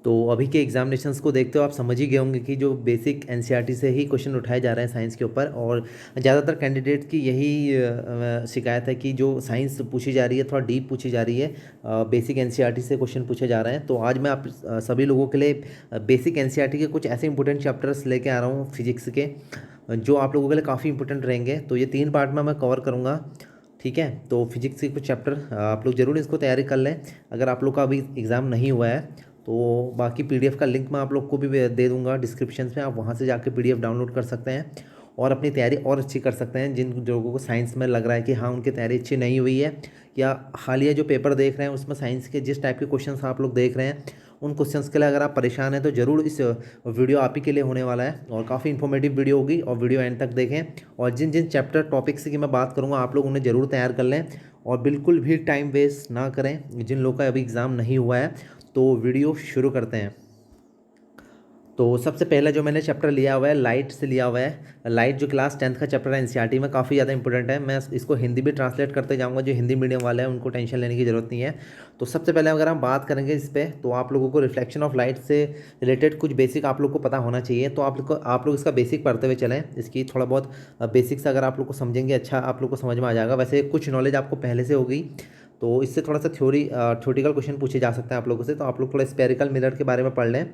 तो अभी के एग्जामिनेशंस को देखते हो आप समझ ही गए होंगे कि जो बेसिक एनसीईआरटी से ही क्वेश्चन उठाए जा रहे हैं साइंस के ऊपर। और ज़्यादातर कैंडिडेट की यही शिकायत है कि जो साइंस पूछी जा रही है थोड़ा डीप पूछी जा रही है, बेसिक एनसीईआरटी से क्वेश्चन पूछे जा रहे हैं। तो आज मैं आप सभी लोगों के लिए बेसिक एनसीईआरटी के कुछ ऐसे इंपॉर्टेंट चैप्टर्स लेके आ रहा हूँ फिजिक्स के, जो आप लोगों के लिए काफ़ी इंपॉर्टेंट रहेंगे। तो ये 3 पार्ट में मैं कवर करूँगा, ठीक है। तो फिजिक्स के कुछ चैप्टर आप लोग ज़रूर इसको तैयारी कर लें अगर आप लोग का अभी एग्ज़ाम नहीं हुआ है। तो बाकी पीडीएफ का लिंक मैं आप लोग को भी दे दूंगा डिस्क्रिप्शन में, आप वहाँ से जाके पीडीएफ डाउनलोड कर सकते हैं और अपनी तैयारी और अच्छी कर सकते हैं। जिन लोगों को साइंस में लग रहा है कि हाँ उनकी तैयारी अच्छी नहीं हुई है, या हालिया जो पेपर देख रहे हैं उसमें साइंस के जिस टाइप के क्वेश्चंस आप लोग देख रहे हैं उन क्वेश्चंस के लिए अगर आप परेशान हैं तो ज़रूर इस वीडियो आप ही के लिए होने वाला है और काफ़ी इन्फॉर्मेटिव वीडियो होगी, और वीडियो एंड तक देखें। और जिन जिन चैप्टर टॉपिक्स की मैं बात करूँगा आप लोग उन्हें ज़रूर तैयार कर लें और बिल्कुल भी टाइम वेस्ट ना करें। जिन लोगों का अभी एग्ज़ाम नहीं हुआ है तो वीडियो शुरू करते हैं। तो सबसे पहले जो मैंने चैप्टर लिया हुआ है लाइट से लिया हुआ है। लाइट जो क्लास 10th का चैप्टर है एनसीईआरटी में, काफ़ी ज़्यादा इंपॉर्टेंट है। मैं इसको हिंदी भी ट्रांसलेट करते जाऊंगा, जो हिंदी मीडियम वाले हैं उनको टेंशन लेने की ज़रूरत नहीं है। तो सबसे पहले अगर हम बात करेंगे इस पर, तो आप लोगों को रिफ्लेक्शन ऑफ लाइट से रिलेटेड कुछ बेसिक आप लोग को पता होना चाहिए। तो आप लोग इसका बेसिक पढ़ते हुए चलें। इसकी थोड़ा बहुत बेसिक्स अगर आप लोग को समझेंगे अच्छा आप लोग को समझ में आ जाएगा। वैसे कुछ नॉलेज आपको पहले से होगी, तो इससे थोड़ा सा थ्योरेटिकल क्वेश्चन पूछे जा सकते हैं आप लोगों से। तो आप लोग थोड़ा स्पेरिकल मिरर के बारे में पढ़ लें,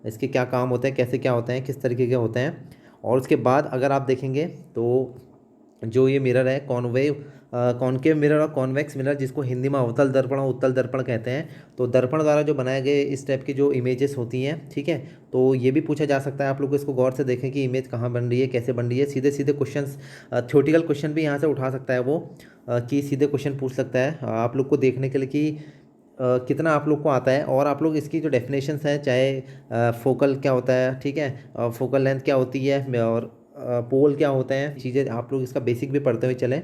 इसके क्या काम होते हैं, कैसे क्या होते हैं, किस तरीके के होते हैं। और उसके बाद अगर आप देखेंगे तो जो ये मिरर है कॉनकेव मिरर और कॉन्वेक्स मिरर, जिसको हिंदी में अवतल दर्पण और उत्तल दर्पण कहते हैं। तो दर्पण द्वारा जो बनाए गए इस टाइप की जो इमेजेस होती हैं, ठीक है। तो ये भी पूछा जा सकता है। आप लोग इसको गौर से देखें कि इमेज कहाँ बन रही है, कैसे बन रही है। सीधे सीधे क्वेश्चंस थ्योरेटिकल क्वेश्चन भी यहाँ से उठा सकता है वो, कि सीधे क्वेश्चन पूछ सकता है आप लोग को देखने के लिए कि कितना आप लोग को आता है। और आप लोग इसकी जो डेफिनेशंस है, चाहे फोकल क्या होता है, ठीक है, फोकल लेंथ क्या होती है, और पोल क्या होते हैं, चीज़ें आप लोग इसका बेसिक भी पढ़ते हुए चलें।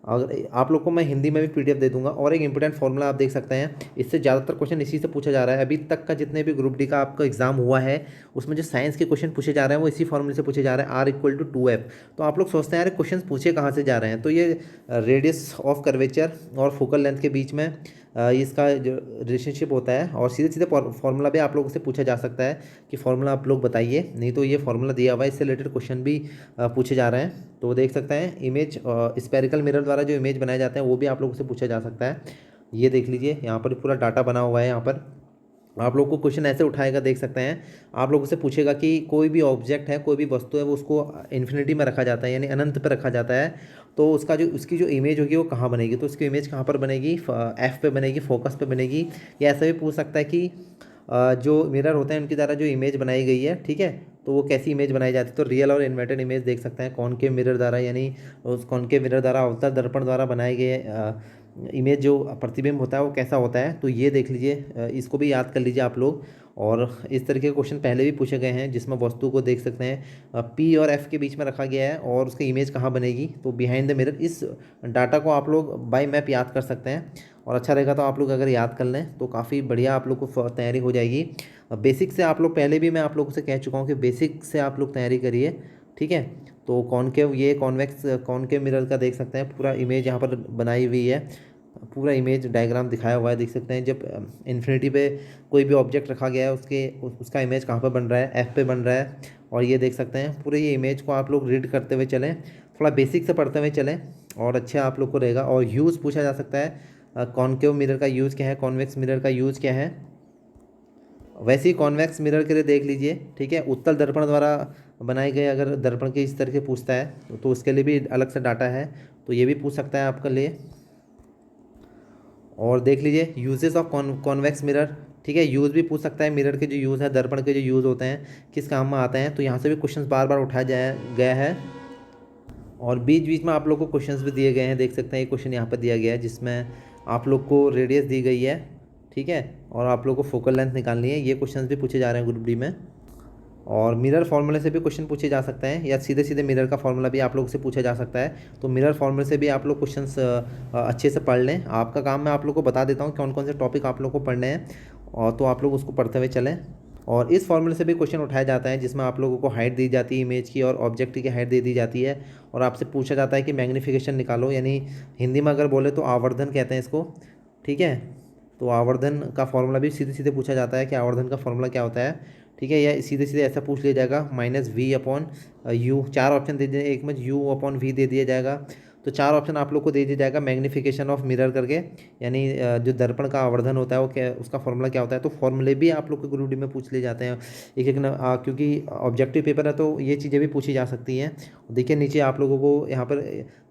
अगर आप लोग को मैं हिंदी में भी पीडीएफ दे दूंगा। और एक इंपॉर्टेंट फॉर्मूला आप देख सकते हैं, इससे ज़्यादातर क्वेश्चन इसी से पूछा जा रहा है। अभी तक का जितने भी ग्रुप डी का आपका एग्जाम हुआ है उसमें जो साइंस के क्वेश्चन पूछे जा रहे हैं वो इसी फॉर्मूले से पूछे जा रहे हैं, R = 2F। तो आप लोग सोचते हैं यार क्वेश्चन पूछे कहाँ से जा रहे हैं, तो ये रेडियस ऑफ कर्वेचर और फोकल लेंथ के बीच में इसका जो रिलेशनशिप होता है। और सीधे सीधे फॉर्मूला भी आप लोगों से पूछा जा सकता है कि फॉर्मूला आप लोग बताइए, नहीं तो ये फॉर्मूला दिया हुआ है, इससे रिलेटेड क्वेश्चन भी पूछे जा रहे हैं। तो देख सकते हैं इमेज स्पेरिकल मिरर द्वारा जो इमेज बनाए जाते हैं वो भी आप लोगों से पूछा जा सकता है। ये देख लीजिए यहाँ पर पूरा डाटा बना हुआ है। यहाँ पर आप लोग को क्वेश्चन ऐसे उठाएगा, देख सकते हैं आप लोगों से पूछेगा कि कोई भी ऑब्जेक्ट है, कोई भी वस्तु है, वो उसको इन्फिनिटी में रखा जाता है यानी अनंत पर रखा जाता है। तो उसकी जो इमेज होगी वो कहाँ बनेगी, तो उसकी इमेज कहाँ पर बनेगी, एफ पे बनेगी, फोकस पे बनेगी। या ऐसा भी पूछ सकता है कि जो मिरर होते हैं उनके द्वारा जो इमेज बनाई गई है, ठीक है, तो वो कैसी इमेज बनाई जाती है। तो रियल और इन्वर्टेड इमेज देख सकते हैं कॉनकेव मिरर द्वारा, यानी उस कॉनकेव मिरर द्वारा अवतल दर्पण द्वारा बनाए गए इमेज जो प्रतिबिंब होता है वो कैसा होता है। तो ये देख लीजिए, इसको भी याद कर लीजिए आप लोग। और इस तरीके के क्वेश्चन पहले भी पूछे गए हैं जिसमें वस्तु को देख सकते हैं पी और एफ के बीच में रखा गया है और उसकी इमेज कहाँ बनेगी, तो बिहाइंड द मिरर। इस डाटा को आप लोग बाय मैप याद कर सकते हैं और अच्छा रहेगा तो आप लोग अगर याद कर लें तो काफ़ी बढ़िया आप लोग को तैयारी हो जाएगी। बेसिक से आप लोग पहले भी मैं आप लोगों से कह चुका हूँ कि बेसिक से आप लोग तैयारी करिए, ठीक है। तो कॉनकेव ये कॉन्वेक्स कॉनकेव मिरर का देख सकते हैं पूरा इमेज यहाँ पर बनाई हुई है, पूरा इमेज डायग्राम दिखाया हुआ है। देख सकते हैं जब इन्फिनिटी पे कोई भी ऑब्जेक्ट रखा गया है उसका इमेज कहाँ पर बन रहा है, एफ पे बन रहा है। और ये देख सकते हैं पूरे ये इमेज को आप लोग रीड करते हुए चलें, थोड़ा बेसिक से पढ़ते हुए चलें और अच्छा आप लोग को रहेगा। और यूज़ पूछा जा सकता है, कॉनकेव मिरर का यूज़ क्या है, कॉन्वेक्स मिरर का यूज़ क्या है। वैसे ही कॉन्वेक्स मिरर के लिए देख लीजिए, ठीक है, उत्तल दर्पण द्वारा बनाए गए अगर दर्पण के इस तरह से पूछता है तो उसके लिए भी अलग से डाटा है, तो ये भी पूछ सकता है आपके लिए। और देख लीजिए यूजेस ऑफ कॉन्वेक्स मिरर, ठीक है, यूज़ भी पूछ सकता है। मिरर के जो यूज़ है, दर्पण के जो यूज़ होते हैं किस काम में आते हैं, तो यहाँ से भी क्वेश्चंस बार बार उठाया जाया गया है। और बीच बीच में आप लोग को क्वेश्चंस भी दिए गए हैं, देख सकते हैं ये क्वेश्चन यहाँ पर दिया गया है जिसमें आप लोग को रेडियस दी गई है, ठीक है, और आप लोग को फोकल लेंथ निकालनी है। ये क्वेश्चंस भी पूछे जा रहे हैं ग्रुप डी में। और मिरर फार्मूले से भी क्वेश्चन पूछे जा सकते हैं, या सीधे सीधे मिरर का फार्मूला भी आप लोग से पूछा जा सकता है। तो मिरर फार्मूले से भी आप लोग क्वेश्चंस अच्छे से पढ़ लें। आपका काम मैं आप लोग को बता देता हूँ कौन कौन से टॉपिक आप लोग को पढ़ने हैं, और तो आप लोग उसको पढ़ते हुए चलें। और इस फार्मूले से भी क्वेश्चन उठाया जाता है जिसमें आप लोगों को हाइट दी जाती है इमेज की और ऑब्जेक्ट की हाइट दे दी जाती है। और आपसे पूछा जाता है कि मैग्नीफिकेशन निकालो, यानी हिंदी में अगर बोले तो आवर्धन कहते हैं इसको, ठीक है। तो आवर्धन का फॉर्मूला भी सीधे सीधे पूछा जाता है कि आवर्धन का फॉर्मूला क्या होता है, ठीक है। या सीधे सीधे ऐसा पूछ लिया जाएगा -v/u, 4 ऑप्शन दे दिए, एक में u/v दे दिया जाएगा। तो 4 ऑप्शन आप लोग को दे दिया जाएगा मैग्नीफिकेशन ऑफ मिरर करके, यानी जो दर्पण का आवर्धन होता है वो क्या, उसका फॉर्मूला क्या होता है। तो फॉर्मूले भी आप लोग के ग्रुप डी में पूछ लिए जाते हैं एक एक क्योंकि ऑब्जेक्टिव पेपर है तो ये चीज़ें भी पूछी जा सकती हैं। देखिए नीचे आप लोगों को यहाँ पर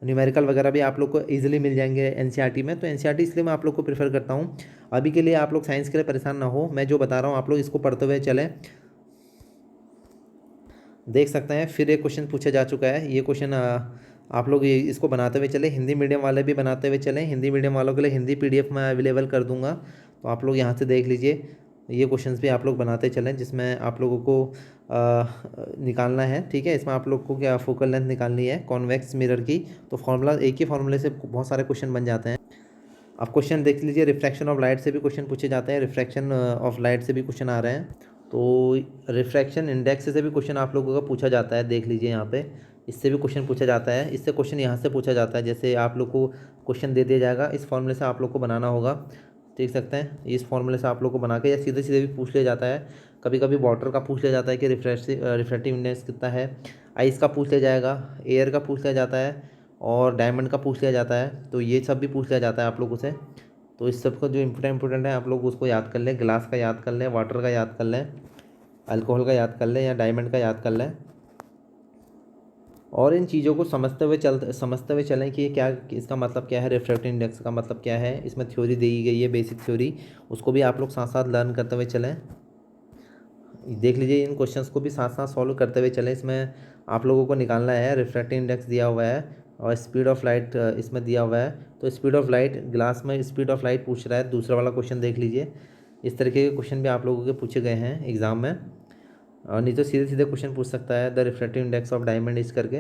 न्यूमेरिकल वगैरह भी आप लोग को ईजिली मिल जाएंगे एनसीईआरटी में। तो एनसीईआरटी इसलिए मैं आप लोग को प्रेफर करता हूँ। अभी के लिए आप लोग साइंस के लिए परेशान ना हो, मैं जो बता रहा हूँ आप लोग इसको पढ़ते हुए चलें। देख सकते हैं फिर एक क्वेश्चन पूछा जा चुका है। ये क्वेश्चन आप लोग ये इसको बनाते हुए चले, हिंदी मीडियम वाले भी बनाते हुए चलें। हिंदी मीडियम वालों के लिए हिंदी पीडीएफ मैं अवेलेबल कर दूंगा, तो आप लोग यहाँ से देख लीजिए। ये क्वेश्चंस भी आप लोग बनाते चलें जिसमें आप लोगों को निकालना है, ठीक है। इसमें आप लोग को क्या फोकल लेंथ निकालनी है कॉन्वेक्स मिरर की। तो फॉर्मूला एक ही फॉर्मूले से बहुत सारे क्वेश्चन बन जाते हैं। आप क्वेश्चन देख लीजिए, रिफ्रैक्शन ऑफ लाइट से भी क्वेश्चन पूछे जाते हैं, रिफ्रैक्शन ऑफ लाइट से भी क्वेश्चन आ रहे हैं। तो रिफ्रैक्शन इंडेक्स से भी क्वेश्चन आप लोगों का पूछा जाता है, देख लीजिए यहाँ पे, इससे भी क्वेश्चन पूछा जाता है। इससे क्वेश्चन यहाँ से पूछा जाता है, जैसे आप लोग को क्वेश्चन दे दिया जाएगा, इस फॉर्मूले से आप लोग को बनाना होगा, देख सकते हैं। इस फॉर्मूले से आप लोग को बना के या सीधे सीधे भी पूछ लिया जाता है। कभी कभी वाटर का पूछ लिया जाता है कि रिफ्रैक्टिव इंडेक्स कितना है, आइस का पूछ लिया जाएगा, एयर का पूछ लिया जाता है, और डायमंड का पूछ लिया जाता है। तो ये सब भी पूछ लिया जाता है आप लोगों से। तो इस सब का जो इंपॉर्टेंट है आप लोग उसको याद कर लें, ग्लास का याद कर लें, वाटर का याद कर लें, अल्कोहल का याद कर लें, या डायमंड का याद कर लें। और इन चीज़ों को समझते हुए चलें कि क्या इसका मतलब क्या है, रिफ्रैक्टिव इंडेक्स का मतलब क्या है। इसमें थ्योरी दी गई है, बेसिक थ्योरी, उसको भी आप लोग साथ साथ लर्न करते हुए चलें। देख लीजिए इन क्वेश्चंस को भी साथ साथ सॉल्व करते हुए चलें। इसमें आप लोगों को निकालना है, रिफ्रैक्टिव इंडेक्स दिया हुआ है और स्पीड ऑफ लाइट इसमें दिया हुआ है। तो स्पीड ऑफ लाइट, ग्लास में स्पीड ऑफ लाइट पूछ रहा है, दूसरा वाला क्वेश्चन देख लीजिए। इस तरीके के क्वेश्चन भी आप लोगों के पूछे गए हैं एग्जाम में, और नहीं तो सीधे सीधे क्वेश्चन पूछ सकता है the refractive index of diamond इस करके।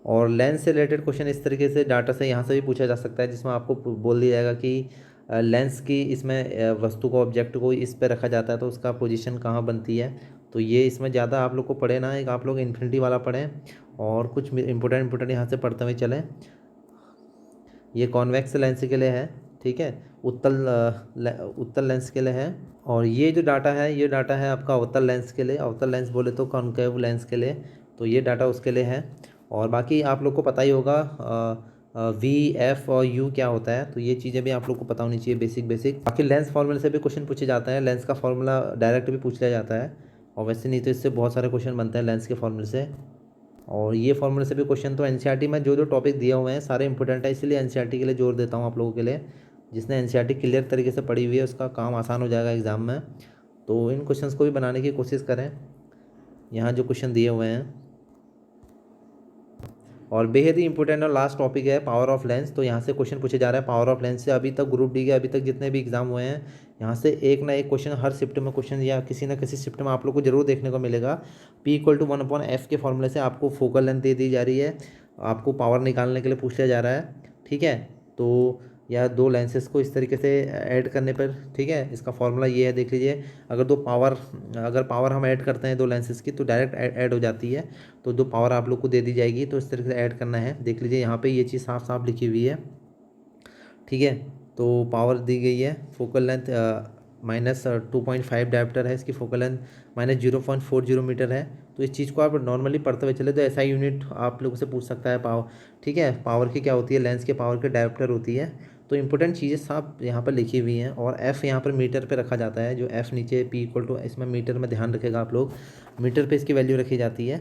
और लेंस से रिलेटेड क्वेश्चन इस तरीके से डाटा से यहाँ से भी पूछा जा सकता है, जिसमें आपको बोल दिया जाएगा कि लेंस की इसमें वस्तु को, ऑब्जेक्ट को इस पर रखा जाता है तो उसका पोजीशन कहाँ बनती है। तो ये इसमें ज़्यादा आप लोग को पढ़े ना, एक आप लोग इन्फिनिटी वाला पढ़ें और कुछ इंपोर्टेंट यहाँ से पढ़ते हुए चलें। ये कॉन्वेक्स लेंस के लिए है, ठीक है, उत्तल लेंस के लिए है। और ये जो डाटा है, ये डाटा है आपका अवतल लेंस के लिए, अवतल लेंस बोले तो कॉन्केव लेंस के लिए, तो ये डाटा उसके लिए है। और बाकी आप लोग को पता ही होगा वी, एफ और यू क्या होता है, तो ये चीज़ें भी आप लोग को पता होनी चाहिए, बेसिक। बाकी लेंस फार्मूले से भी क्वेश्चन पूछे जाता है, लेंस का फार्मूला डायरेक्ट भी पूछ लिया जाता है, और वैसे नहीं तो इससे बहुत सारे क्वेश्चन बनते हैं लेंस के फार्मूले से। और ये फार्मूले से भी क्वेश्चन, तो एनसीईआरटी में जो जो टॉपिक दिए हुए हैं सारे इंपॉर्टेंट है, इसलिए एनसीईआरटी के लिए जोर देता हूँ आप लोगों के लिए। जिसने एनसीईआरटी क्लियर तरीके से पढ़ी हुई है उसका काम आसान हो जाएगा एग्ज़ाम में। तो इन क्वेश्चंस को भी बनाने की कोशिश करें, यहाँ जो क्वेश्चन दिए हुए हैं। और बेहद ही इंपॉर्टेंट और लास्ट टॉपिक है पावर ऑफ लेंस। तो यहाँ से क्वेश्चन पूछे जा रहा है पावर ऑफ लेंस से। अभी तक ग्रुप डी के अभी तक जितने भी एग्जाम हुए हैं, यहाँ से एक ना एक क्वेश्चन हर शिफ्ट में क्वेश्चन या किसी न किसी शिफ्ट में आप लोग को जरूर देखने को मिलेगा। P=1/f के फॉर्मूले से आपको फोकल लेंथ दे दी जा रही है, आपको पावर निकालने के लिए पूछ लिया जा रहा है, ठीक है। तो या दो लेंसेज को इस तरीके से ऐड करने पर, ठीक है, इसका फॉर्मूला ये है, देख लीजिए। अगर पावर हम ऐड करते हैं दो लेंसेज की तो डायरेक्ट ऐड हो जाती है, तो दो पावर आप लोग को दे दी जाएगी, तो इस तरीके से ऐड करना है। देख लीजिए यहाँ पे ये चीज़ साफ साफ लिखी हुई है, ठीक है। तो पावर दी गई है, फोकल लेंथ -2.5 डायप्टर है, इसकी फोकल लेंथ -0.40 मीटर है। तो इस चीज़ को आप नॉर्मली पढ़ते हुए चले तो ऐसा यूनिट आप लोगों से पूछ सकता है पावर, ठीक है। पावर की क्या होती है, लेंस के पावर के डायप्टर होती है। तो इंपॉर्टेंट चीज़ें सब यहाँ पर लिखी हुई हैं। और एफ़ यहाँ पर मीटर पे रखा जाता है, जो एफ़ नीचे P इसमें मीटर में ध्यान रखेगा आप लोग, मीटर पे इसकी वैल्यू रखी जाती है।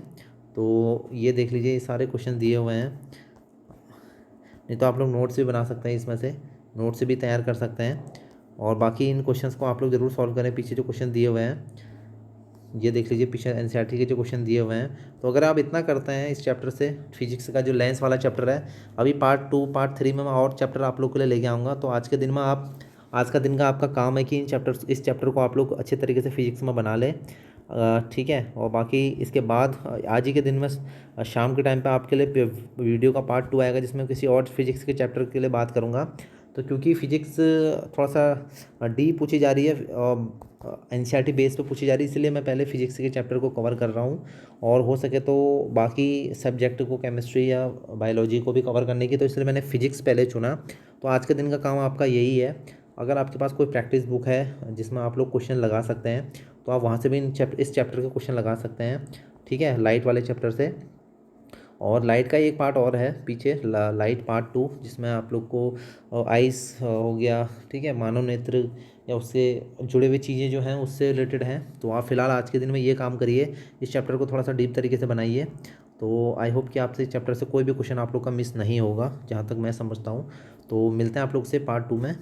तो ये देख लीजिए, ये सारे क्वेश्चन दिए हुए हैं। नहीं तो आप लोग नोट्स भी बना सकते हैं, इसमें से नोट्स भी तैयार कर सकते हैं। और बाकी इन क्वेश्चंस को आप लोग ज़रूर सॉल्व करें, पीछे जो क्वेश्चन दिए हुए हैं ये देख लीजिए, पीछे एनसीईआरटी के जो क्वेश्चन दिए हुए हैं। तो अगर आप इतना करते हैं इस चैप्टर से, फिजिक्स का जो लेंस वाला चैप्टर है, अभी पार्ट 2 पार्ट 3 में मैं और चैप्टर आप लोग के लिए लेके आऊँगा। तो आज का दिन का आपका काम है कि इस चैप्टर को आप लोग अच्छे तरीके से फिजिक्स में बना लें, ठीक है। और बाकी इसके बाद आज ही के दिन में शाम के टाइम पे आपके लिए वीडियो का पार्ट 2 आएगा, जिसमें किसी और फिजिक्स के चैप्टर के लिए बात करूँगा। तो क्योंकि फिजिक्स थोड़ा सा डीप पूछी जा रही है, एनसीईआरटी बेस पे पूछी जा रही है, इसलिए मैं पहले फिजिक्स के चैप्टर को कवर कर रहा हूँ। और हो सके तो बाकी सब्जेक्ट को, केमिस्ट्री या बायोलॉजी को भी कवर करने की, तो इसलिए मैंने फिजिक्स पहले चुना। तो आज के दिन का काम आपका यही है, अगर आपके पास कोई प्रैक्टिस बुक है जिसमें आप लोग क्वेश्चन लगा सकते हैं, तो आप वहाँ से भी इस चैप्टर के क्वेश्चन लगा सकते हैं, ठीक है, लाइट वाले चैप्टर से। और लाइट का एक पार्ट और है पीछे, लाइट पार्ट 2, जिसमें आप लोग को आइस हो गया, ठीक है, मानव नेत्र या उससे जुड़े हुए चीज़ें जो हैं उससे रिलेटेड हैं। तो आप फिलहाल आज के दिन में ये काम करिए, इस चैप्टर को थोड़ा सा डीप तरीके से बनाइए। तो आई होप कि आपसे इस चैप्टर से कोई भी क्वेश्चन आप लोग का मिस नहीं होगा, जहाँ तक मैं समझता हूँ। तो मिलते हैं आप लोग से पार्ट 2 में।